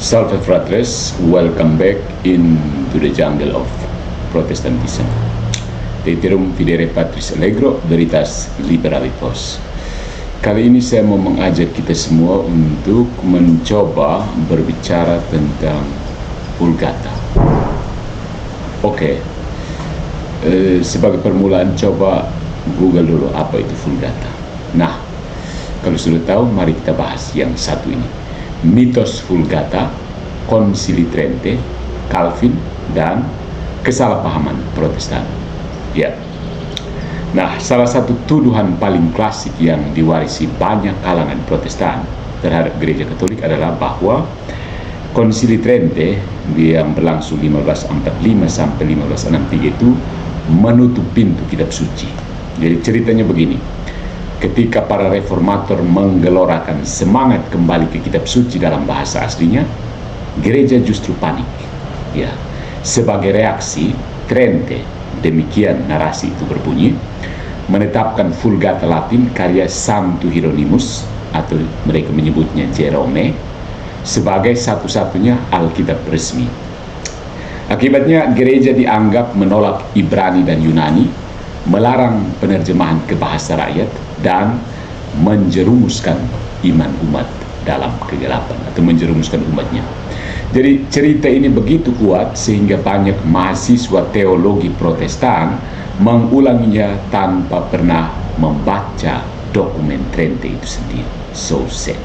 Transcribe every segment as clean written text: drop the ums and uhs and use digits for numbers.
Salve fratres, welcome back into the jungle of Protestantism. Teterum videre Patris Allegro, Veritas Liberalitas. Kali ini saya mau mengajak kita semua untuk mencoba berbicara tentang Vulgata. Oke, sebagai permulaan coba Google dulu apa itu Vulgata. Nah, kalau sudah tahu, mari kita bahas yang satu ini. Mitos Vulgata, Concili Trente, Calvin, dan kesalahpahaman Protestan. Ya. Nah, salah satu tuduhan paling klasik yang diwarisi banyak kalangan Protestan terhadap Gereja Katolik adalah bahwa Concili Trente yang berlangsung 1545 sampai 1563 itu menutup pintu kitab suci. Jadi ceritanya begini. Ketika para reformator menggelorakan semangat kembali ke kitab suci dalam bahasa aslinya, gereja justru panik. Ya, sebagai reaksi, Trente, demikian narasi itu berbunyi, menetapkan Vulgata Latin karya Santo Hieronymus, atau mereka menyebutnya Jerome, sebagai satu-satunya Alkitab resmi. Akibatnya gereja dianggap menolak Ibrani dan Yunani, melarang penerjemahan ke bahasa rakyat, dan menjerumuskan iman umat dalam kegelapan, atau menjerumuskan umatnya. Jadi cerita ini begitu kuat sehingga banyak mahasiswa teologi Protestan mengulanginya tanpa pernah membaca dokumen Trente itu sendiri. So sad.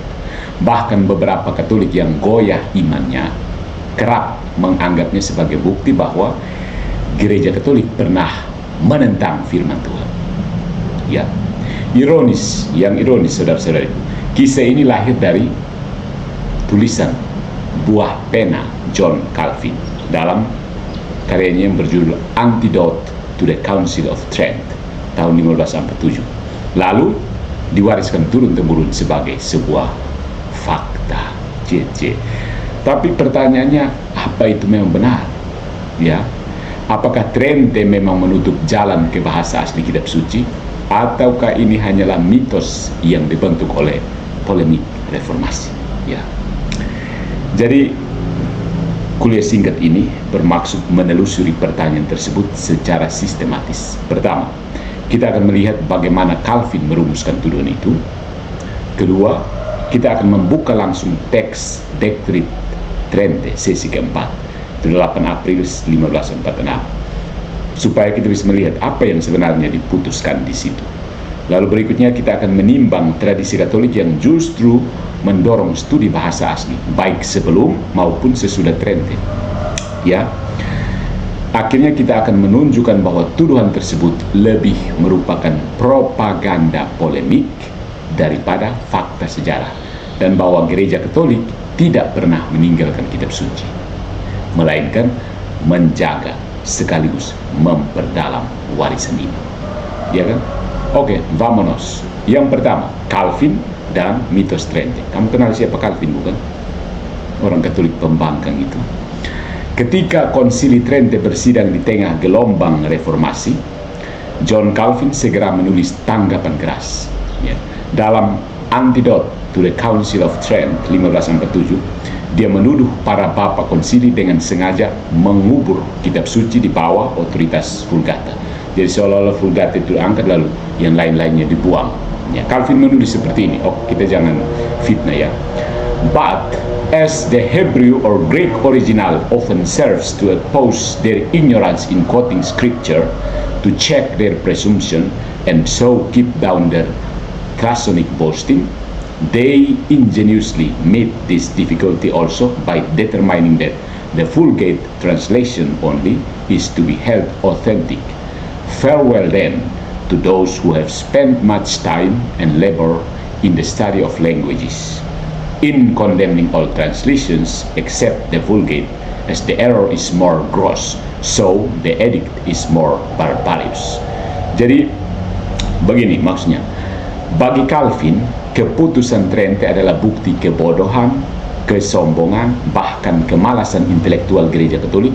Bahkan beberapa Katolik yang goyah imannya kerap menganggapnya sebagai bukti bahwa Gereja Katolik pernah menentang firman Tuhan. Ya, ironis, saudara-saudara, kisah ini lahir dari tulisan buah pena John Calvin dalam karyanya yang berjudul Antidote to the Council of Trent tahun 1547. Lalu diwariskan turun-temurun sebagai sebuah fakta. Tapi pertanyaannya, apa itu memang benar? Ya, apakah Trente memang menutup jalan ke bahasa asli kitab suci, ataukah ini hanyalah mitos yang dibentuk oleh polemik reformasi? Ya. Jadi kuliah singkat ini bermaksud menelusuri pertanyaan tersebut secara sistematis. Pertama, kita akan melihat bagaimana Calvin merumuskan tuduhan itu. Kedua, kita akan membuka langsung teks Decret Trente sesi keempat, 8 April 1546, supaya kita bisa melihat apa yang sebenarnya diputuskan di situ. Lalu berikutnya kita akan menimbang tradisi Katolik yang justru mendorong studi bahasa asli, baik sebelum maupun sesudah Trente. Ya, akhirnya kita akan menunjukkan bahwa tuduhan tersebut lebih merupakan propaganda polemik daripada fakta sejarah, dan bahwa Gereja Katolik tidak pernah meninggalkan kitab suci, melainkan menjaga sekaligus memperdalam warisan ini. Ya kan? Oke, vamonos. Yang pertama, Calvin dan mitos Trente. Kamu kenal siapa Calvin, bukan? Orang Katolik pembangkang itu. Ketika Konsili Trente bersidang di tengah gelombang reformasi, John Calvin segera menulis tanggapan keras. Ya. Dalam Antidote to the Council of Trent 1547, dia menuduh para bapak konsili dengan sengaja mengubur kitab suci di bawah otoritas Vulgata. Jadi seolah-olah Vulgata itu diangkat lalu yang lain-lainnya dibuang. Ya, Calvin menulis seperti ini. Oh, kita jangan fitnah ya. But as the Hebrew or Greek original often serves to oppose their ignorance in quoting scripture, to check their presumption and so keep down their Chrasonic boasting, they ingeniously meet this difficulty also by determining that the Vulgate translation only is to be held authentic. Farewell then to those who have spent much time and labor in the study of languages, in condemning all translations except the Vulgate, as the error is more gross, so the edict is more barbarous. Jadi begini maksudnya. Bagi Calvin, keputusan Trente adalah bukti kebodohan, kesombongan, bahkan kemalasan intelektual Gereja Katolik,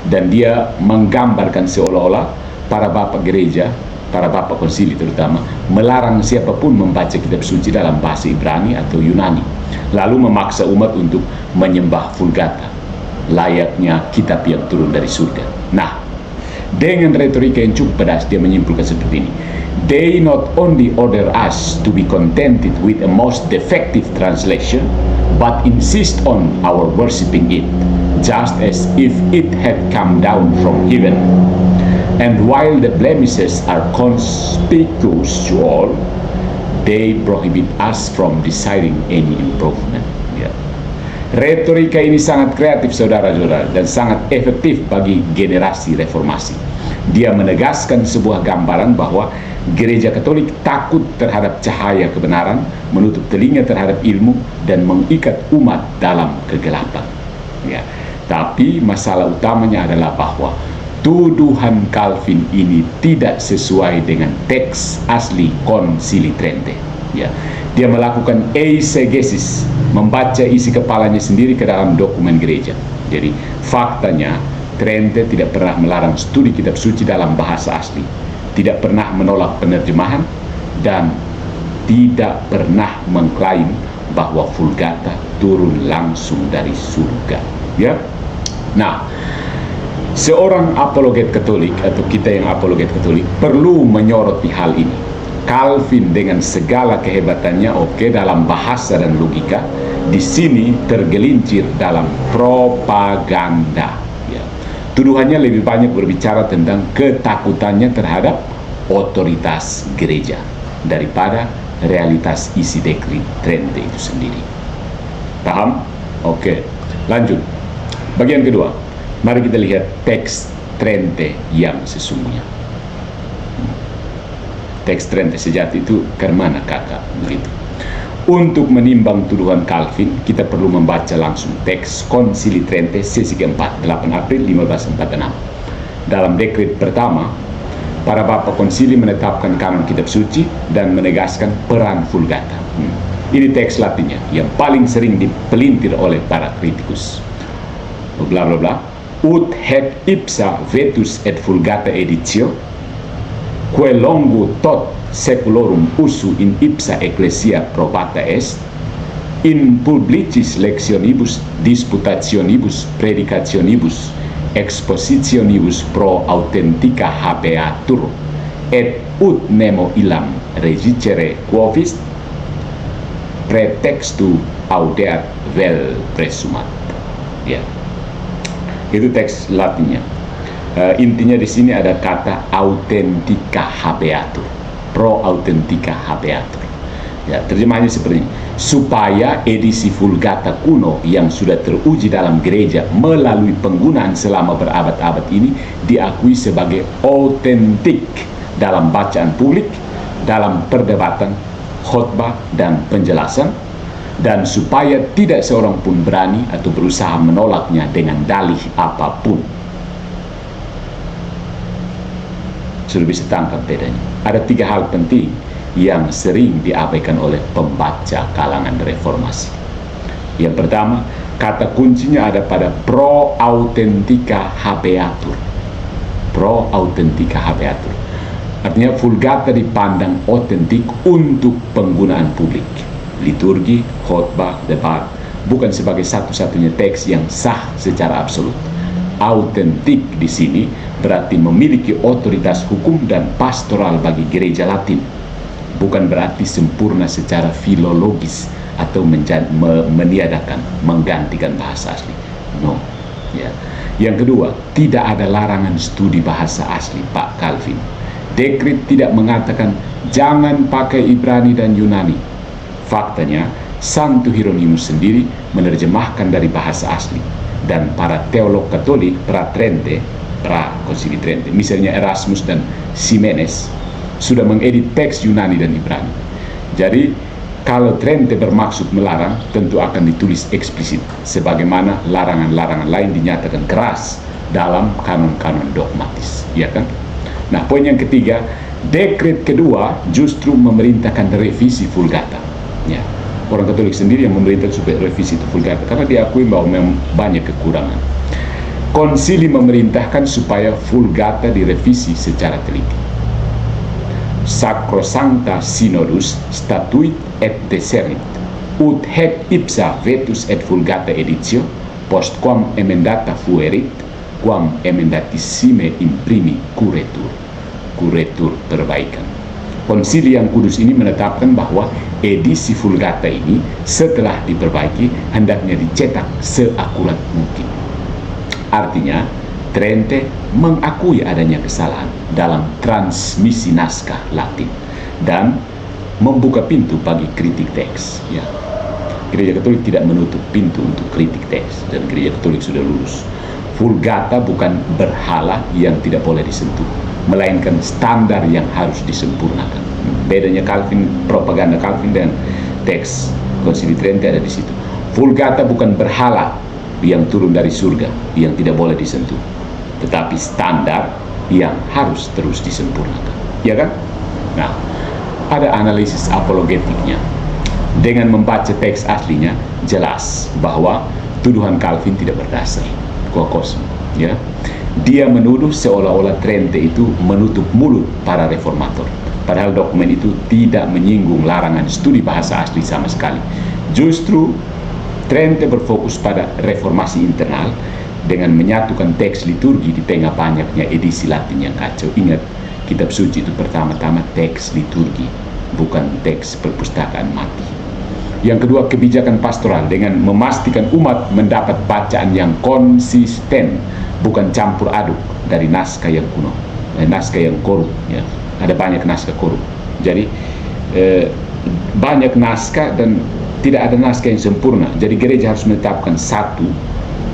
dan dia menggambarkan seolah-olah para bapak gereja, para bapak konsili terutama, melarang siapapun membaca kitab suci dalam bahasa Ibrani atau Yunani. lalu memaksa umat untuk menyembah Vulgata, layaknya kitab yang turun dari surga. Nah, dengan retorika yang cukup pedas, dia menyimpulkan seperti ini. They not only order us to be contented with a most defective translation, but insist on our worshipping it, just as if it had come down from heaven. And while the blemishes are conspicuous to all, they prohibit us from desiring any improvement. Ya. Retorika ini sangat kreatif, saudara-saudara, dan sangat efektif bagi generasi reformasi. Dia menegaskan sebuah gambaran bahwa Gereja Katolik takut terhadap cahaya kebenaran, menutup telinga terhadap ilmu, dan mengikat umat dalam kegelapan. Ya. Tapi masalah utamanya adalah bahwa tuduhan Calvin ini tidak sesuai dengan teks asli Konsili Trente. Ya. Dia melakukan eisegesis, membaca isi kepalanya sendiri ke dalam dokumen gereja. Jadi faktanya Trente tidak pernah melarang studi kitab suci dalam bahasa asli, tidak pernah menolak penerjemahan, dan tidak pernah mengklaim bahwa Vulgata turun langsung dari surga. Ya. Nah, seorang apologet Katolik atau kita yang apologet Katolik perlu menyoroti hal ini. Calvin dengan segala kehebatannya dalam bahasa dan logika, di sini tergelincir dalam propaganda. Ya. Tuduhannya lebih banyak berbicara tentang ketakutannya terhadap otoritas gereja daripada realitas isi dekret Trente itu sendiri. Paham? Oke, lanjut. Bagian kedua, mari kita lihat teks Trente yang sesungguhnya. Teks Trente sejati itu kemana kakak? Begitu. Untuk menimbang tuduhan Calvin, kita perlu membaca langsung teks Konsili Trente sesi keempat, 8 April 1546. Dalam dekret pertama, para Bapak Konsili menetapkan kanon kitab suci dan menegaskan peran Vulgata. Ini teks Latinnya yang paling sering dipelintir oleh para kritikus. Bla bla bla. Ut haec ipsa vetus et Vulgata editio, quae longo tot seculorum usu in ipsa ecclesia probata est, in publicis lectionibus disputationibus predicationibus expositionibus pro authentica habeatur, et ut nemo illam regicere quovis pretextu audeat vel presumat. Ya. Itu teks Latinnya. Intinya di sini ada kata authentica habeatur, pro authentica habeatur. Ya, terjemahannya seperti ini. Supaya edisi Vulgata kuno yang sudah teruji dalam gereja melalui penggunaan selama berabad-abad ini diakui sebagai autentik dalam bacaan publik, dalam perdebatan, khotbah, dan penjelasan, dan supaya tidak seorang pun berani atau berusaha menolaknya dengan dalih apapun. Sudah bisa tangkap bedanya. Ada 3 hal penting yang sering diabaikan oleh pembaca kalangan reformasi. Yang pertama, kata kuncinya ada pada pro authentica habeatur. Pro authentica habeatur. Artinya Vulgata dipandang otentik untuk penggunaan publik. Liturgi, khotbah, debat, bukan sebagai satu-satunya teks yang sah secara absolut. Autentik di sini berarti memiliki otoritas hukum dan pastoral bagi gereja Latin. Bukan berarti sempurna secara filologis atau meniadakan, menggantikan bahasa asli. No. Ya. Yang kedua, tidak ada larangan studi bahasa asli Pak Calvin. Dekret tidak mengatakan jangan pakai Ibrani dan Yunani. Faktanya, Santo Hieronymus sendiri menerjemahkan dari bahasa asli. Dan para teolog Katolik pra-Konsili Trente, misalnya Erasmus dan Ximenes, sudah mengedit teks Yunani dan Ibrani. Jadi, kalau Trente bermaksud melarang, tentu akan ditulis eksplisit, sebagaimana larangan-larangan lain dinyatakan keras dalam kanon-kanon dogmatis, ya kan? Nah, poin yang ketiga, dekret kedua justru memerintahkan revisi Vulgata. Ya. Orang Katolik sendiri yang memerintahkan supaya revisi itu Vulgata, karena diakui bahwa memang banyak kekurangan. Konsili memerintahkan supaya Vulgata direvisi secara teliti. Sacrosancta Synodus statuit et deserit ut haec ipsa vetus et vulgata editio post quam emendata fuerit, quam emendatissime imprimi curetur perbaikan. Konsili yang kudus ini menetapkan bahwa edisi vulgata ini setelah diperbaiki hendaknya dicetak seakurat mungkin. Artinya, Trente mengakui adanya kesalahan dalam transmisi naskah Latin dan membuka pintu bagi kritik teks. Ya. Gereja Katolik tidak menutup pintu untuk kritik teks, dan Gereja Katolik sudah lurus. Vulgata bukan berhala yang tidak boleh disentuh, melainkan standar yang harus disempurnakan. Bedanya Calvin, propaganda Calvin dan teks Konsili Trente ada di situ. Vulgata bukan berhala yang turun dari surga yang tidak boleh disentuh, tetapi standar yang harus terus disempurnakan, ya kan? Nah, ada analisis apologetiknya. Dengan membaca teks aslinya, jelas bahwa tuduhan Calvin tidak berdasar, kosong, ya. Dia menuduh seolah-olah Trente itu menutup mulut para reformator, padahal dokumen itu tidak menyinggung larangan studi bahasa asli sama sekali. Justru Trente berfokus pada reformasi internal dengan menyatukan teks liturgi di tengah banyaknya edisi Latin yang kacau. Ingat, kitab suci itu pertama-tama teks liturgi, bukan teks perpustakaan mati. Yang kedua, kebijakan pastoral dengan memastikan umat mendapat bacaan yang konsisten, bukan campur aduk dari naskah yang kuno, naskah yang korup. Ya. Ada banyak naskah korup. Jadi banyak naskah dan tidak ada naskah yang sempurna. Jadi gereja harus menetapkan satu,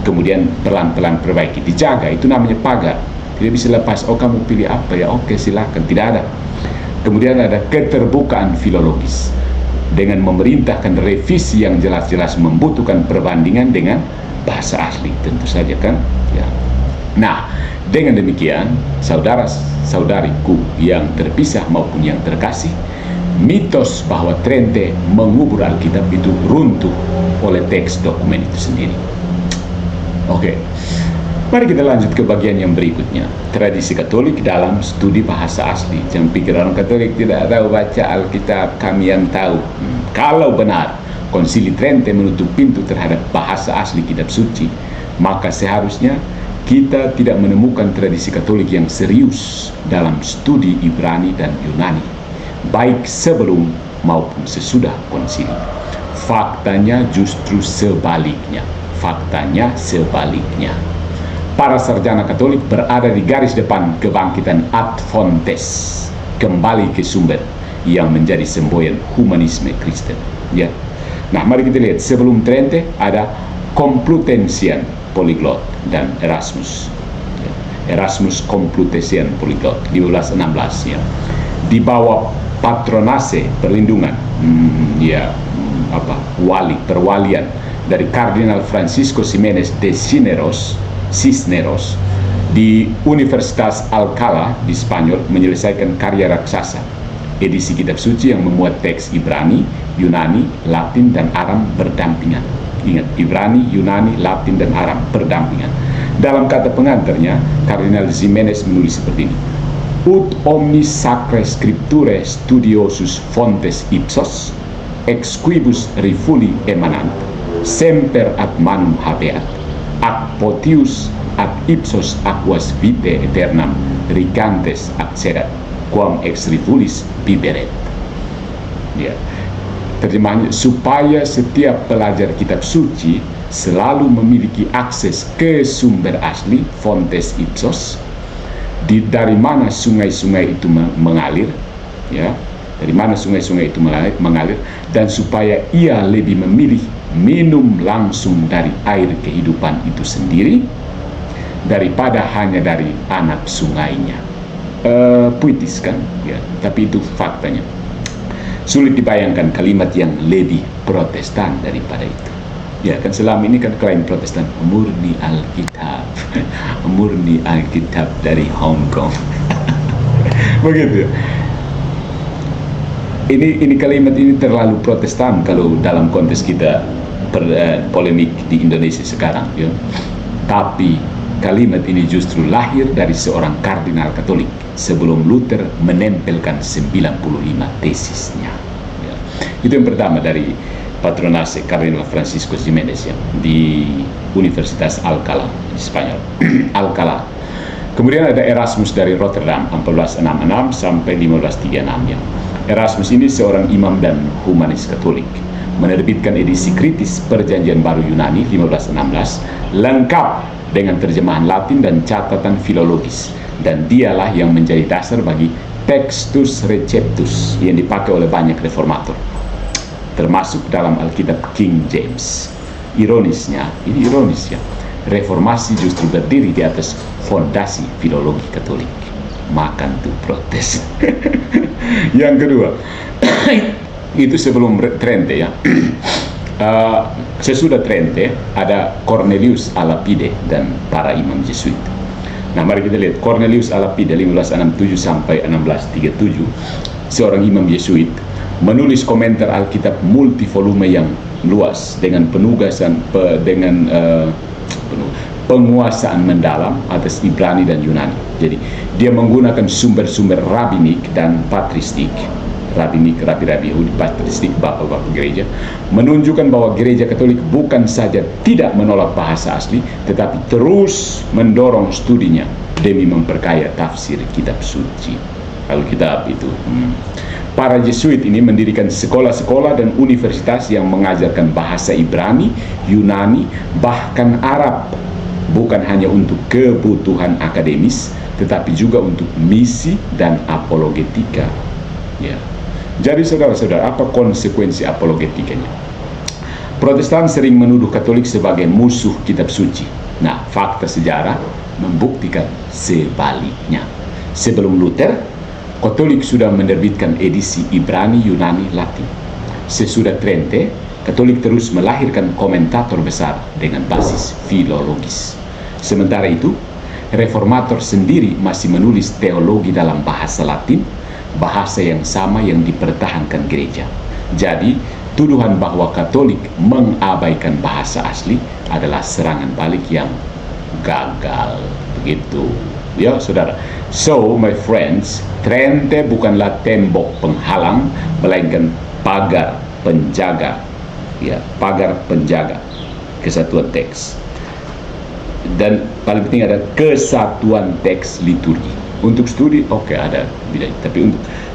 kemudian pelan-pelan perbaiki, dijaga. Itu namanya pagar. Tidak bisa lepas, oh kamu pilih apa ya, oke silakan, tidak ada. Kemudian ada keterbukaan filologis dengan memerintahkan revisi yang jelas-jelas membutuhkan perbandingan dengan bahasa asli, tentu saja kan, ya. Nah, dengan demikian, saudara-saudariku yang terpisah maupun yang terkasih, mitos bahwa Trente mengubur Alkitab itu runtuh oleh teks dokumen itu sendiri. Oke, mari kita lanjut ke bagian yang berikutnya. Tradisi Katolik dalam studi bahasa asli. Jangan pikir orang Katolik tidak tahu baca Alkitab, kami yang tahu. Kalau benar Konsili Trente menutup pintu terhadap bahasa asli kitab suci, maka seharusnya kita tidak menemukan tradisi Katolik yang serius dalam studi Ibrani dan Yunani, baik sebelum maupun sesudah konsili. Faktanya justru sebaliknya. Para sarjana Katolik berada di garis depan kebangkitan ad fontes, kembali ke sumber yang menjadi semboyan humanisme Kristen. Ya. Nah, mari kita lihat, sebelum Trente ada Complutensian Polyglot dan Erasmus. Erasmus Complutensian Polyglot 1516, ya. Di bawah patronase perlindungan, perwalian dari Kardinal Francisco Ximenes de Cisneros di Universitas Alcalá di Spanyol menyelesaikan karya raksasa, edisi kitab suci yang memuat teks Ibrani, Yunani, Latin, dan Aram berdampingan. Ingat, Ibrani, Yunani, Latin, dan Aram berdampingan. Dalam kata pengantarnya, Kardinal Ximenes menulis seperti ini: Ut omnis sacrae scripturae studiosus fontes ipsos, ex quibus rifuli emanant, semper ad manum habeat, ad potius ad ipsos aquas vitae aeternam rigantes accedat, quam ex rifulis biberet. Ya. Terjemahannya, supaya setiap pelajar kitab suci selalu memiliki akses ke sumber asli, fontes ipsos, dari mana sungai-sungai itu mengalir, ya, dari mana sungai-sungai itu mengalir, dan supaya ia lebih memilih minum langsung dari air kehidupan itu sendiri daripada hanya dari anak sungainya. Puitis kan, ya, tapi itu faktanya. Sulit dibayangkan kalimat yang lebih Protestan daripada itu. Ya kan, selama ini kan klaim Protestan murni Alkitab, murni Alkitab dari Hong Kong. Begitu. Ini kalimat ini terlalu Protestan kalau dalam konteks kita polemik di Indonesia sekarang, ya. Tapi kalimat ini justru lahir dari seorang kardinal Katolik sebelum Luther menempelkan 95 tesisnya. Ya. Itu yang pertama dari Patronase Kardinal Francisco Jimenez ya, di Universitas Alcalá di Spanyol. Alcalá. Kemudian ada Erasmus dari Rotterdam 1466 sampai 1536 ya. Erasmus ini seorang imam dan humanis Katolik, menerbitkan edisi kritis Perjanjian Baru Yunani 1516 lengkap dengan terjemahan Latin dan catatan filologis, dan dialah yang menjadi dasar bagi Textus Receptus yang dipakai oleh banyak reformator, termasuk dalam Alkitab King James. Ironisnya, ini ironis ya, reformasi justru berdiri di atas fondasi filologi Katolik. Makan tuh protes. Yang kedua, itu sebelum Trente ya. Sesudah Trente ada Cornelius a Lapide dan para imam Jesuit. Nah, mari kita lihat Cornelius a Lapide 1567 sampai 1637, seorang imam Jesuit, menulis komentar Alkitab multivolume yang luas dengan penguasaan mendalam atas Ibrani dan Yunani. Jadi dia menggunakan sumber-sumber rabinik dan patristik. Rabinik, rabi-rabi Yahudi, patristik, bapak-bapak gereja, menunjukkan bahwa gereja Katolik bukan saja tidak menolak bahasa asli, tetapi terus mendorong studinya demi memperkaya tafsir kitab suci. Alkitab itu. Para Jesuit ini mendirikan sekolah-sekolah dan universitas yang mengajarkan bahasa Ibrani, Yunani, bahkan Arab, bukan hanya untuk kebutuhan akademis, tetapi juga untuk misi dan apologetika. Ya. Jadi saudara-saudara, apa konsekuensi apologetikanya? Protestan sering menuduh Katolik sebagai musuh kitab suci. Nah, fakta sejarah membuktikan sebaliknya. Sebelum Luther, Katolik sudah menerbitkan edisi Ibrani, Yunani, Latin. Sesudah Trente, Katolik terus melahirkan komentator besar dengan basis filologis. Sementara itu, reformator sendiri masih menulis teologi dalam bahasa Latin, bahasa yang sama yang dipertahankan gereja. Jadi, tuduhan bahwa Katolik mengabaikan bahasa asli adalah serangan balik yang gagal. Begitu. Ya, saudara. So, my friends, Trente bukanlah tembok penghalang, melainkan pagar penjaga. Ya, pagar penjaga kesatuan teks. Dan paling penting ada kesatuan teks liturgi. Untuk studi, oke, ada bedanya. Tapi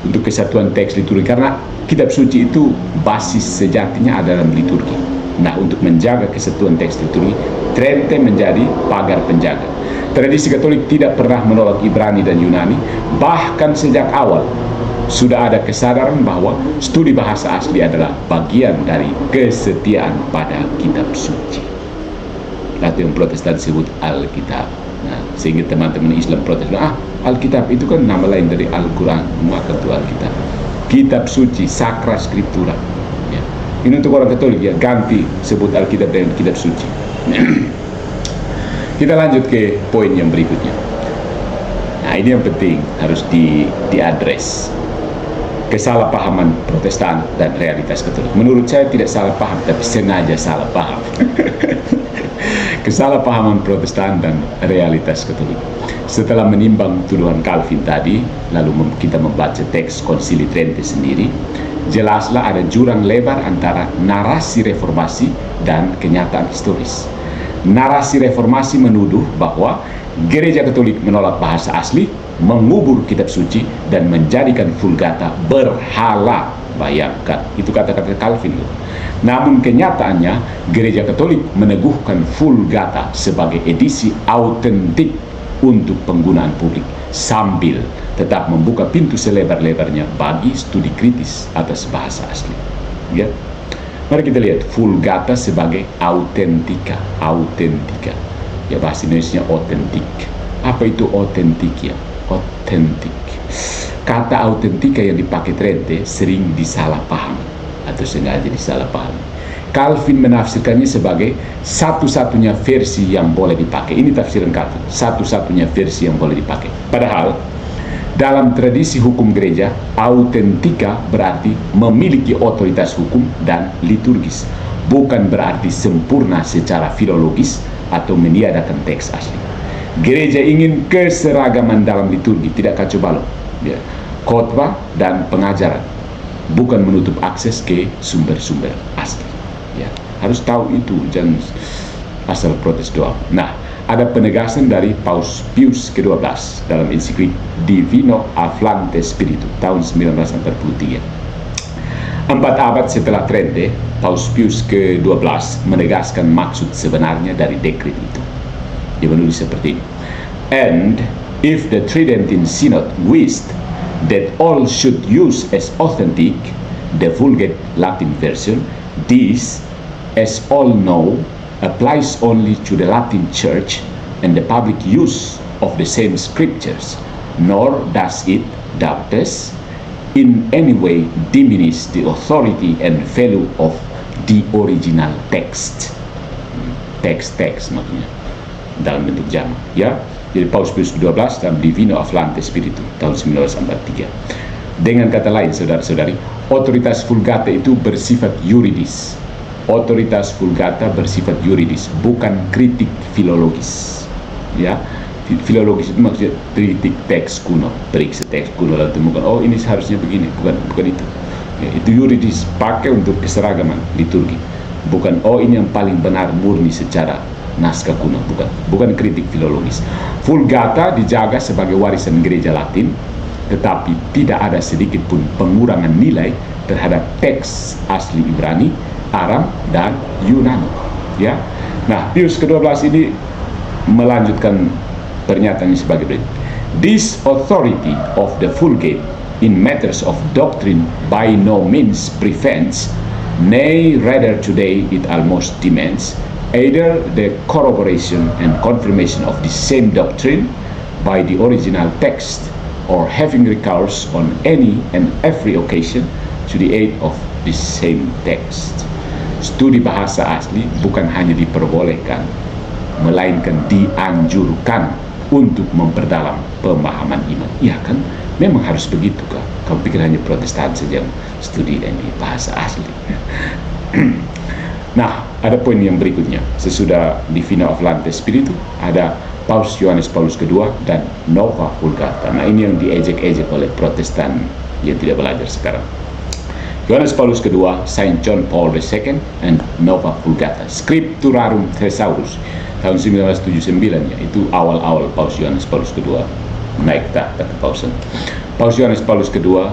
untuk kesatuan teks liturgi, karena kitab suci itu basis sejatinya ada dalam liturgi. Nah, untuk menjaga kesatuan teks liturgi, Trente menjadi pagar penjaga. Tradisi Katolik tidak pernah menolak Ibrani dan Yunani, bahkan sejak awal sudah ada kesadaran bahwa studi bahasa asli adalah bagian dari kesetiaan pada kitab suci. Itu yang Protestan sebut Alkitab. Nah, sehingga teman-teman Islam protes, Alkitab itu kan nama lain dari Al-Quran, maka itu Alkitab. Kitab suci, Sacra Scriptura. Ya. Ini untuk orang Katolik ya, ganti sebut Alkitab dengan kitab suci. Kita lanjut ke poin yang berikutnya. Nah, ini yang penting harus diadres. Kesalahpahaman Protestan dan realitas Katolik. Menurut saya tidak salah paham, tapi sengaja salah paham. Kesalahpahaman Protestan dan realitas Katolik. Setelah menimbang tuduhan Calvin tadi, lalu kita membaca teks Konsili Trente sendiri, jelaslah ada jurang lebar antara narasi reformasi dan kenyataan historis. Narasi reformasi menuduh bahwa gereja Katolik menolak bahasa asli, mengubur kitab suci, dan menjadikan Vulgata berhala. Bayangkan, itu kata-kata Calvin. Namun kenyataannya, gereja Katolik meneguhkan Vulgata sebagai edisi autentik untuk penggunaan publik, sambil tetap membuka pintu selebar-lebarnya bagi studi kritis atas bahasa asli. Ya. Mari kita lihat Vulgata sebagai autentika. Ya, bahasa Indonesia autentik. Apa itu autentik ya? Autentik. Kata autentika yang dipakai Trente sering disalahpahami atau sengaja disalahpahami. Calvin menafsirkannya sebagai satu-satunya versi yang boleh dipakai. Ini tafsiran Calvin, satu-satunya versi yang boleh dipakai. Padahal dalam tradisi hukum gereja, autentika berarti memiliki otoritas hukum dan liturgis, bukan berarti sempurna secara filologis atau meniadakan teks asli. Gereja ingin keseragaman dalam liturgi, tidak kacau balau, ya, khotbah dan pengajaran, bukan menutup akses ke sumber-sumber asli. Ya, harus tahu itu, jangan asal protes doang. Nah, ada penegasan dari Paus Pius ke-12 dalam ensiklik Divino Afflante Spiritu tahun 1943. 4 abad setelah Trente, Paus Pius ke-12 menegaskan maksud sebenarnya dari dekret itu. Dia menulis seperti ini. And if the Tridentine Synod wished that all should use as authentic the Vulgate Latin version, this, as all know, applies only to the Latin Church and the public use of the same scriptures, nor does it, doubtless, in any way diminish the authority and value of the original text. Teks maksudnya dalam bentuk jamak, ya. Jadi Paus Pius ke-12 dalam Divino Afflante Spiritu tahun 1943. Dengan kata lain, saudara-saudari, otoritas Vulgata itu bersifat yuridis. Otoritas Vulgata bersifat yuridis, bukan kritik filologis. Ya, filologis itu maksudnya kritik teks kuno, periksa teks kuno lalu temukan, oh ini seharusnya begini, bukan itu. Ya, itu yuridis, pakai untuk keseragaman liturgi. Bukan, oh ini yang paling benar murni secara naskah kuno, bukan kritik filologis. Vulgata dijaga sebagai warisan gereja Latin, tetapi tidak ada sedikit pun pengurangan nilai terhadap teks asli Ibrani, Aram, dan Yunani. Ya, nah Pius ke-12 ini melanjutkan pernyataannya sebagai berikut. This authority of the Vulgate in matters of doctrine by no means prevents, nay rather today it almost demands, either the corroboration and confirmation of the same doctrine by the original text, or having recourse on any and every occasion to the aid of the same text. Studi bahasa asli bukan hanya diperbolehkan, melainkan dianjurkan untuk memperdalam pemahaman iman. Iya kan? Memang harus begitu kan? Kamu pikir hanya Protestan saja yang studi dan bahasa asli. Nah, ada poin yang berikutnya. Sesudah Divino Afflante Spiritu, ada Paus Yohanes Paulus II dan Nova Vulgata. Nah, ini yang diejek-ejek oleh Protestan yang tidak belajar sekarang. Yohanes Paulus II, Saint John Paul II, and Nova Vulgata. Scripturarum Thesaurus tahun 1979, ya, itu awal-awal Paus Yohanes Paulus II naik tahta kepausan. Paus Yohanes Paulus II,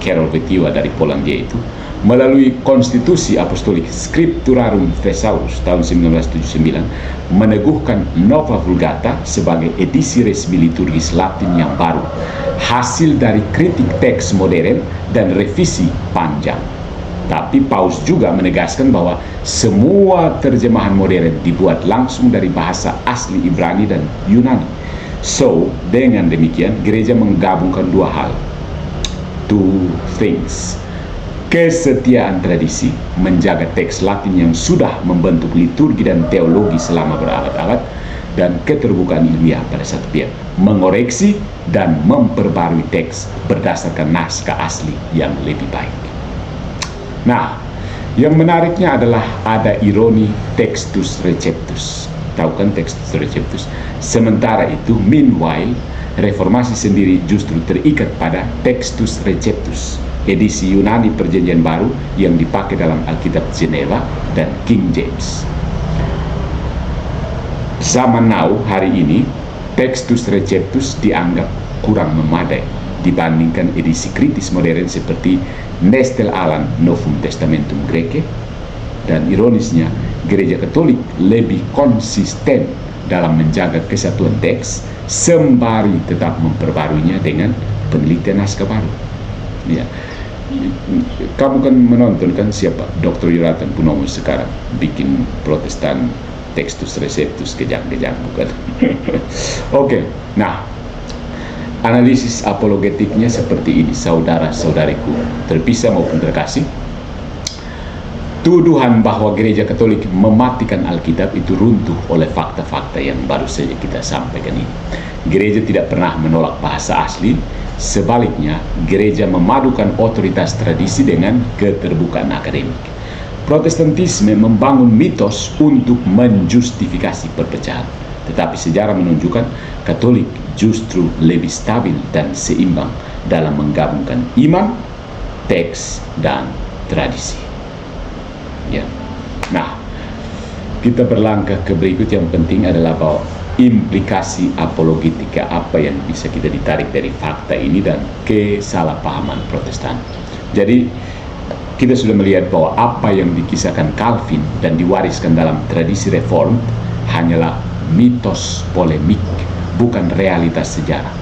Karol Wojtyła dari Polandia itu, melalui konstitusi apostolik Scripturarum Thesaurus tahun 1979 meneguhkan Nova Vulgata sebagai edisi resmi liturgis Latin yang baru, hasil dari kritik teks modern dan revisi panjang. Tapi Paus juga menegaskan bahwa semua terjemahan modern dibuat langsung dari bahasa asli Ibrani dan Yunani. So, dengan demikian gereja menggabungkan dua hal, two things: kesetiaan tradisi, menjaga teks Latin yang sudah membentuk liturgi dan teologi selama berabad-abad, dan keterbukaan ilmiah pada satu pihak, mengoreksi dan memperbarui teks berdasarkan naskah asli yang lebih baik. Nah, yang menariknya adalah ada ironi Textus Receptus. Tahu kan Textus Receptus? Sementara itu, meanwhile, reformasi sendiri justru terikat pada Textus Receptus, edisi Yunani Perjanjian Baru yang dipakai dalam Alkitab Geneva dan King James. Zaman now, hari ini, Textus Receptus dianggap kurang memadai dibandingkan edisi kritis modern seperti Nestel Aland Novum Testamentum Graece, dan ironisnya gereja Katolik lebih konsisten dalam menjaga kesatuan teks sembari tetap memperbaruinya dengan penelitian naskah baru. Ya, kamu kan menonton kan siapa Dr. Yonatan Purnomo sekarang bikin Protestan Textus Receptus kejang-kejang, bukan? Oke, nah analisis apologetiknya seperti ini, saudara-saudariku terpisah maupun terkasih. Tuduhan bahwa gereja Katolik mematikan Alkitab itu runtuh oleh fakta-fakta yang baru saja kita sampaikan ini. Gereja tidak pernah menolak bahasa asli, sebaliknya gereja memadukan otoritas tradisi dengan keterbukaan akademik. Protestantisme membangun mitos untuk menjustifikasi perpecahan, tetapi sejarah menunjukkan Katolik justru lebih stabil dan seimbang dalam menggabungkan iman, teks, dan tradisi. Ya. Nah, kita berlangkah ke berikut. Yang penting adalah bahwa implikasi apologetika apa yang bisa kita ditarik dari fakta ini dan kesalahpahaman Protestan. Jadi kita sudah melihat bahwa apa yang dikisahkan Calvin dan diwariskan dalam tradisi reform hanyalah mitos polemik, bukan realitas sejarah.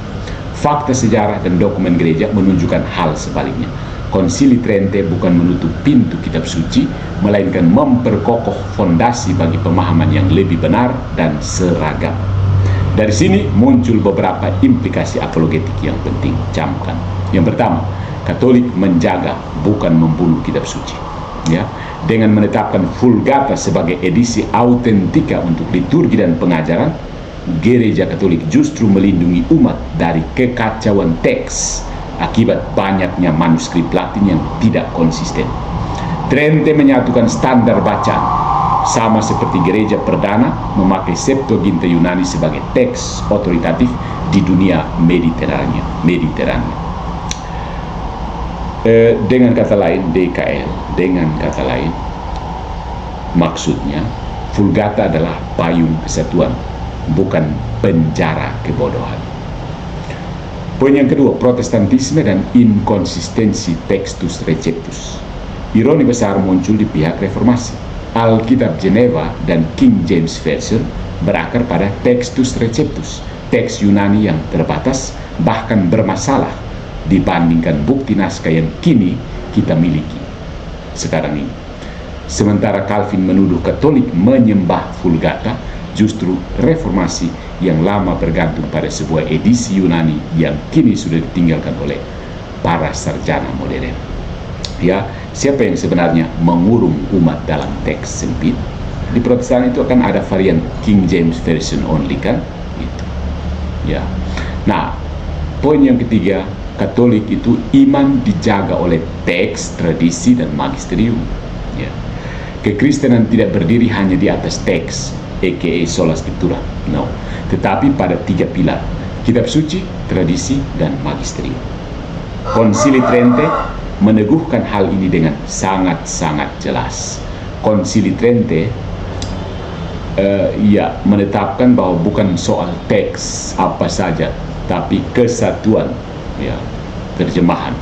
Fakta sejarah dan dokumen gereja menunjukkan hal sebaliknya. Konsili Trente bukan menutup pintu kitab suci, melainkan memperkokoh fondasi bagi pemahaman yang lebih benar dan seragam. Dari sini muncul beberapa implikasi apologetik yang penting. Camkan. Yang pertama, Katolik menjaga, bukan membunuh kitab suci. Ya, dengan menetapkan Vulgata sebagai edisi autentika untuk liturgi dan pengajaran, Gereja Katolik justru melindungi umat dari kekacauan teks akibat banyaknya manuskrip Latin yang tidak konsisten. Trente menyatukan standar bacaan, sama seperti gereja perdana memakai Septuaginta Yunani sebagai teks otoritatif di dunia Mediterania. Dengan kata lain, DKL, dengan kata lain, maksudnya Vulgata adalah payung kesatuan, bukan penjara kebodohan. Poin yang kedua, Protestantisme dan inkonsistensi Textus Receptus. Ironi besar muncul di pihak reformasi. Alkitab Geneva dan King James Version berakar pada Textus Receptus, teks Yunani yang terbatas bahkan bermasalah dibandingkan bukti naskah yang kini kita miliki sekarang ini. Sementara Calvin menuduh Katolik menyembah Vulgata, justru reformasi yang lama bergantung pada sebuah edisi Yunani yang kini sudah ditinggalkan oleh para sarjana modern. Ya, siapa yang sebenarnya mengurung umat dalam teks sempit? Di Protestan itu akan ada varian King James Version only, kan? Itu. Ya. Nah, poin yang ketiga, Katolik itu iman dijaga oleh teks, tradisi, dan magisterium. Ya. Kekristenan tidak berdiri hanya di atas teks, aka sola scriptura, no, tetapi pada 3 pilar: kitab suci, tradisi, dan magisterium. Konsili Trente meneguhkan hal ini dengan sangat-sangat jelas. Konsili Trente menetapkan bahwa bukan soal teks apa saja, tapi kesatuan, ya, terjemahan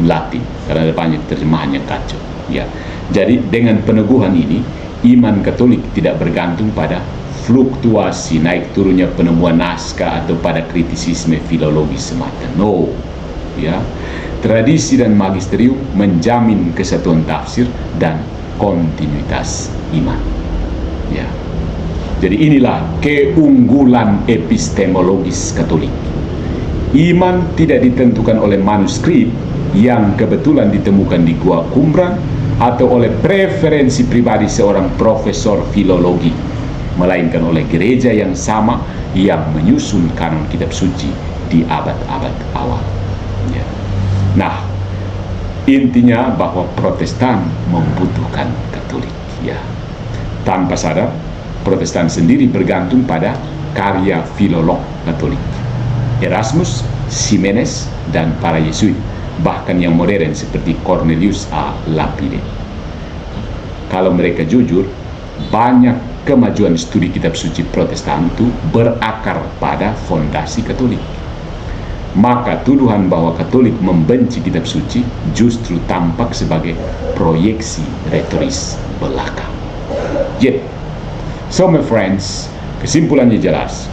Latin, karena ada banyak terjemahan yang kacau. Ya, jadi dengan peneguhan ini, iman Katolik tidak bergantung pada fluktuasi naik turunnya penemuan naskah atau pada kritisisme filologi semata. No, ya. Tradisi dan magisterium menjamin kesatuan tafsir dan kontinuitas iman. Ya. Jadi inilah keunggulan epistemologis Katolik. Iman tidak ditentukan oleh manuskrip yang kebetulan ditemukan di Gua Qumran atau oleh preferensi pribadi seorang profesor filologi, melainkan oleh gereja yang sama yang menyusun kanon kitab suci di abad-abad awal. Ya. Nah, intinya bahwa Protestan membutuhkan Katolik. Ya. Tanpa sadar, Protestan sendiri bergantung pada karya filolog Katolik, Erasmus, Ximenes, dan para Yesuit, bahkan yang modern seperti Cornelius A. Lapide. Kalau mereka jujur, banyak kemajuan studi kitab suci Protestan itu berakar pada fondasi Katolik. Maka tuduhan bahwa Katolik membenci kitab suci justru tampak sebagai proyeksi retoris belaka. Yet, so my friends, kesimpulannya jelas.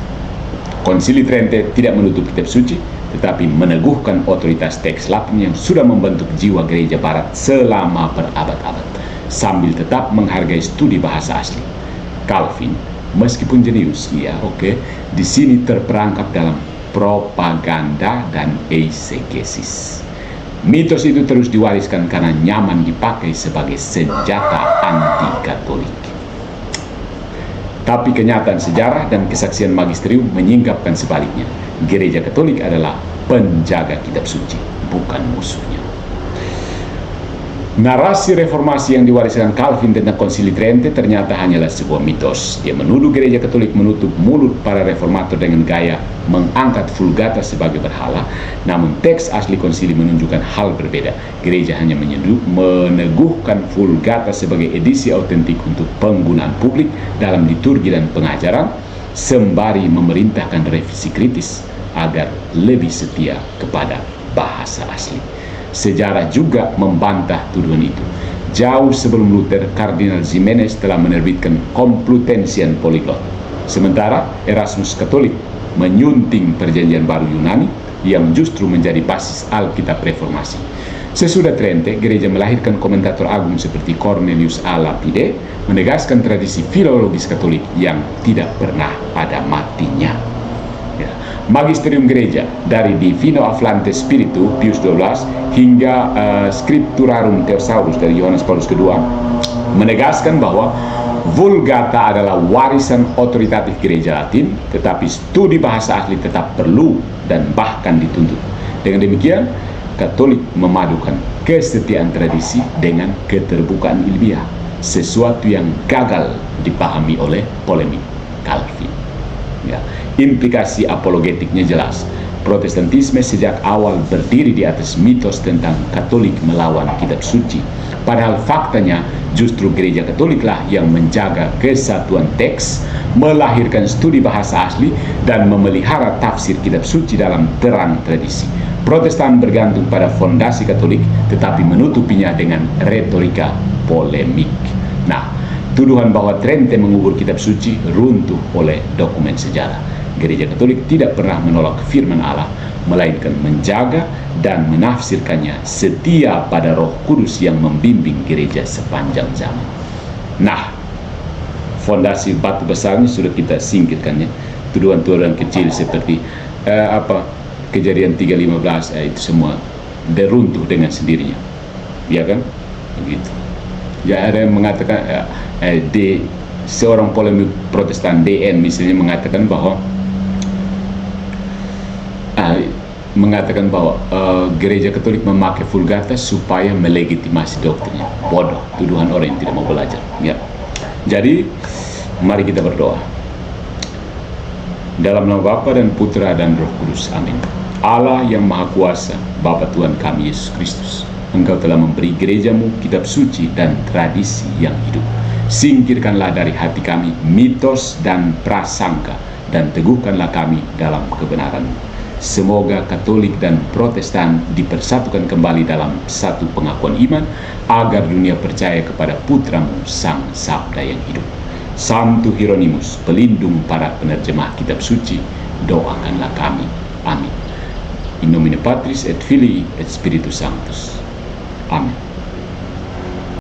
Konsili Trente tidak menutup kitab suci, tetapi meneguhkan otoritas teks Latin yang sudah membentuk jiwa gereja Barat selama berabad-abad, sambil tetap menghargai studi bahasa asli. Calvin, meskipun jenius, di sini terperangkap dalam propaganda dan eisegesis. Mitos itu terus diwariskan karena nyaman dipakai sebagai senjata anti-Katolik. Tapi kenyataan sejarah dan kesaksian magisterium menyingkapkan sebaliknya. Gereja Katolik adalah penjaga kitab suci, bukan musuhnya. Narasi reformasi yang diwariskan Calvin tentang Konsili Trente ternyata hanyalah sebuah mitos. Dia menuduh gereja Katolik menutup mulut para reformator dengan gaya mengangkat Vulgata sebagai berhala. Namun teks asli konsili menunjukkan hal berbeda. Gereja hanya meneguhkan Vulgata sebagai edisi autentik untuk penggunaan publik dalam liturgi dan pengajaran, sembari memerintahkan revisi kritis agar lebih setia kepada bahasa asli. Sejarah juga membantah tuduhan itu. Jauh sebelum Luther, Kardinal Ximenes telah menerbitkan Complutensian Polyglot. Sementara Erasmus Katolik menyunting Perjanjian Baru Yunani yang justru menjadi basis Alkitab Reformasi. Sesudah Trente, gereja melahirkan komentator agung seperti Cornelius A. Lapide, menegaskan tradisi filologis Katolik yang tidak pernah ada matinya. Magisterium gereja dari Divino Afflante Spiritu Pius XII hingga Scripturarum Thesaurus dari Yohanes Paulus II menegaskan bahwa Vulgata adalah warisan otoritatif gereja Latin, tetapi studi bahasa asli tetap perlu dan bahkan dituntut. Dengan demikian, Katolik memadukan kesetiaan tradisi dengan keterbukaan ilmiah, sesuatu yang gagal dipahami oleh polemik Calvin. Ya. Implikasi apologetiknya jelas. Protestantisme sejak awal berdiri di atas mitos tentang Katolik melawan kitab suci. Padahal faktanya justru gereja Katoliklah yang menjaga kesatuan teks, melahirkan studi bahasa asli, dan memelihara tafsir kitab suci dalam terang tradisi. Protestan bergantung pada fondasi Katolik, tetapi menutupinya dengan retorika polemik. Nah, tuduhan bahwa Trente mengubur kitab suci runtuh oleh dokumen sejarah. Gereja Katolik tidak pernah menolak firman Allah, melainkan menjaga dan menafsirkannya setia pada Roh Kudus yang membimbing gereja sepanjang zaman. Nah, fondasi batu besarnya sudah kita singkirkan ya. Tuduhan-tuduhan kecil seperti Kejadian 3:15 itu semua deruntuh dengan sendirinya. Ya kan? Begitu. Ya, ada yang mengatakan seorang polemik Protestan DN misalnya mengatakan bahwa gereja Katolik memakai Vulgata supaya melegitimasi doktrinnya. Bodoh, tuduhan orang yang tidak mau belajar. Ya. Jadi, mari kita berdoa. Dalam nama Bapa dan Putra dan Roh Kudus. Amin. Allah yang Maha Kuasa, Bapa Tuhan kami Yesus Kristus, Engkau telah memberi gerejamu kitab suci dan tradisi yang hidup. Singkirkanlah dari hati kami mitos dan prasangka, dan teguhkanlah kami dalam kebenaran-Mu. Semoga Katolik dan Protestan dipersatukan kembali dalam satu pengakuan iman, agar dunia percaya kepada Putra-Mu Sang Sabda yang hidup. Santo Hieronymus, pelindung para penerjemah kitab suci, doakanlah kami. Amin. In nomine Patris et Filii et Spiritus Sanctus. Amin.